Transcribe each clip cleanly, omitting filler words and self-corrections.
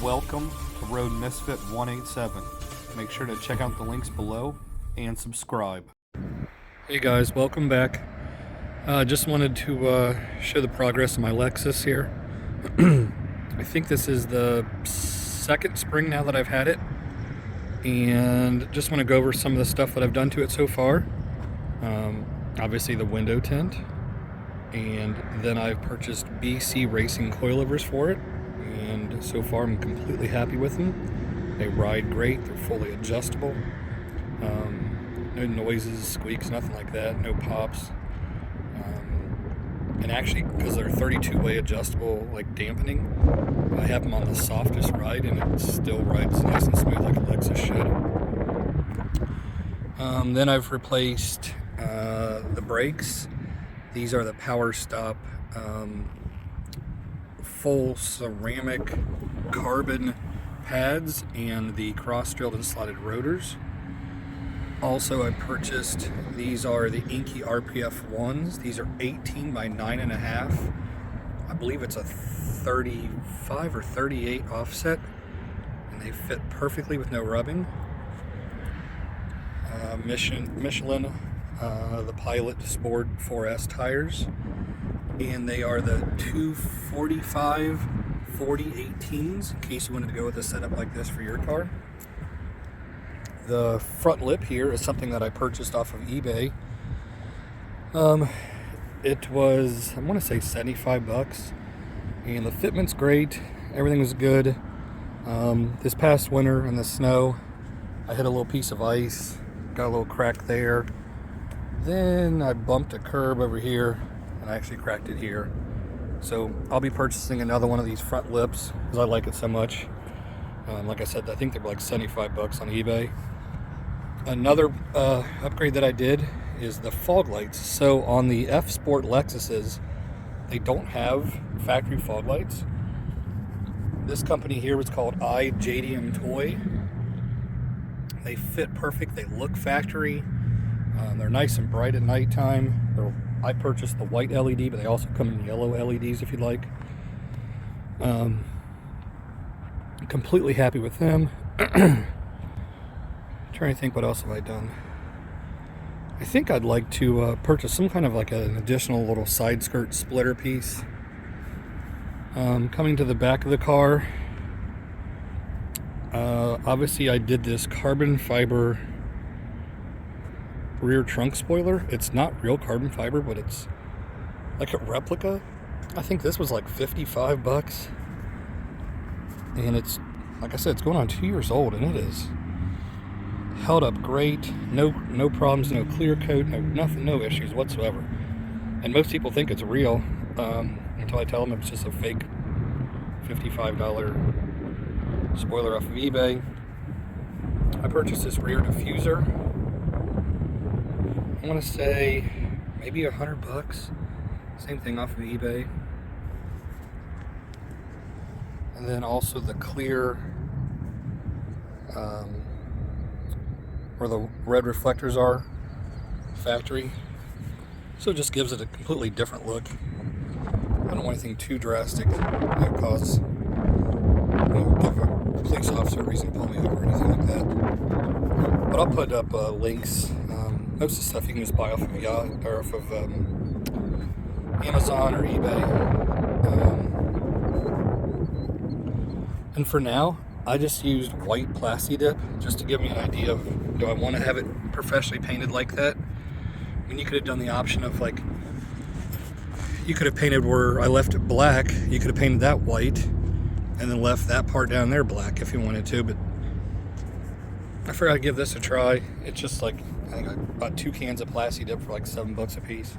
Welcome to Road Misfit 187. Make sure to check out the links below and subscribe. Hey guys, welcome back. Just wanted to show the progress of my Lexus here. I think this is the second spring now that I've had it, and just want to go over some of the stuff that I've done to it so far. Obviously the window tint, and then I've purchased BC Racing coilovers for it, and so far I'm completely happy with them. They ride great, they're fully adjustable, no noises, squeaks, nothing like that, no pops. And actually, because they're 32-way adjustable, like dampening, I have them on the softest ride, and it still rides nice and smooth like a Lexus should. Then I've replaced the brakes. These are the Power Stop full ceramic carbon pads and the cross-drilled and slotted rotors. Also, I purchased, these are the Inky RPF ones. These are 18 by 9.5. I believe it's a 35 or 38 offset, and they fit perfectly with no rubbing. Michelin, the Pilot Sport 4S tires, and they are the 245 4018s, in case you wanted to go with a setup like this for your car. The front lip here is something that I purchased off of eBay. It was, I want to say, 75 bucks, and the fitment's great. Everything was good. This past winter in the snow, I hit a little piece of ice, got a little crack there. Then I bumped a curb over here, and I actually cracked it here. So I'll be purchasing another one of these front lips because I like it so much. Like I said, I think they were like 75 bucks on eBay. Another upgrade that I did is the fog lights. So on the F Sport Lexuses, they don't have factory fog lights. This company here was called JDM Toy. They fit perfect, they look factory. They're nice and bright at nighttime. I purchased the white LED, but they also come in yellow LEDs if you'd like. Completely happy with them. Trying to think, what else have I done? I think I'd like to purchase some kind of like an additional little side skirt splitter piece. Coming to the back of the car, obviously I did this carbon fiber rear trunk spoiler. It's not real carbon fiber, but it's like a replica. I think this was like 55 bucks, and it's, like I said, it's going on 2 years old, and it is held up great. No problems, no clear coat, nothing, no issues whatsoever. And most people think it's real until I tell them it's just a fake $55 spoiler off of eBay. I purchased this rear diffuser. I want to say maybe 100 bucks. Same thing off of eBay. And then also the clear, where the red reflectors are, factory. So it just gives it a completely different look. I don't want anything too drastic that cause, give a police officer a reason to pull me over or anything like that. But I'll put up links. Most of the stuff you can just buy off of Amazon or eBay. And for now, I just used white Plasti Dip just to give me an idea of, do I want to have it professionally painted like that? I mean, you could have done the option of, like, you could have painted where I left it black, you could have painted that white, and then left that part down there black if you wanted to, but I figured I'd give this a try. It's just like, I think I bought 2 cans of Plasti Dip for like 7 bucks a piece.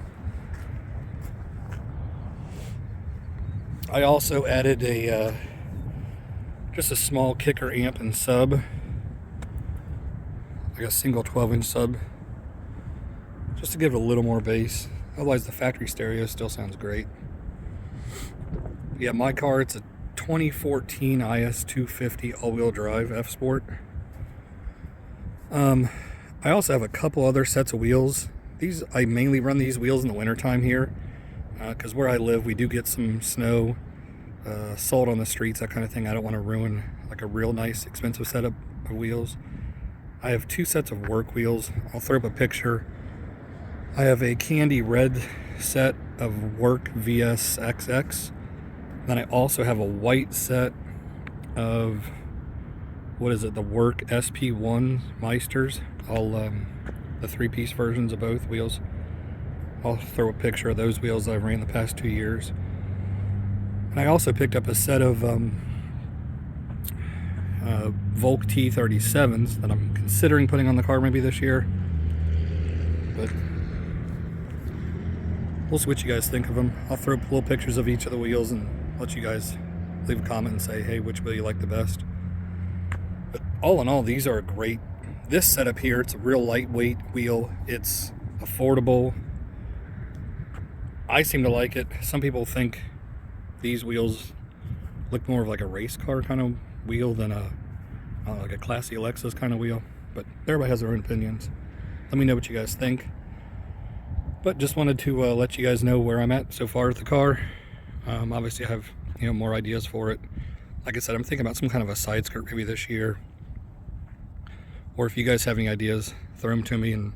I also added just a small kicker amp and sub, like a single 12-inch sub, just to give it a little more bass. Otherwise the factory stereo still sounds great. Yeah, my car, it's a 2014 IS250 all-wheel drive F Sport. I also have a couple other sets of wheels. I mainly run these wheels in the wintertime here, because where I live we do get some snow sold on the streets, that kind of thing. I don't want to ruin like a real nice expensive setup of wheels. I have 2 sets of work wheels. I'll throw up a picture. I have a candy red set of work VSXX. Then I also have a white set of, what is it, the work SP1 Meisters. All the 3-piece versions of both wheels. I'll throw a picture of those wheels that I've ran the past 2 years. And I also picked up a set of Volk T37s that I'm considering putting on the car maybe this year. But we'll see what you guys think of them. I'll throw up little pictures of each of the wheels and let you guys leave a comment and say, hey, which wheel you like the best. But all in all, these are great. This setup here, it's a real lightweight wheel. It's affordable. I seem to like it. Some people think these wheels look more of like a race car kind of wheel than like a classy Lexus kind of wheel. But everybody has their own opinions. Let me know what you guys think. But just wanted to let you guys know where I'm at so far with the car. Obviously I have more ideas for it. Like I said, I'm thinking about some kind of a side skirt maybe this year. Or if you guys have any ideas, throw them to me and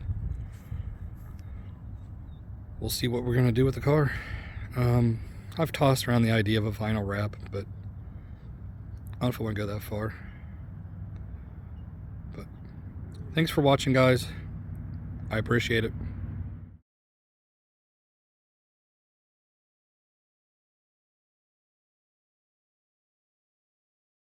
we'll see what we're going to do with the car. I've tossed around the idea of a vinyl wrap, but I don't know if I want to go that far. But thanks for watching, guys. I appreciate it.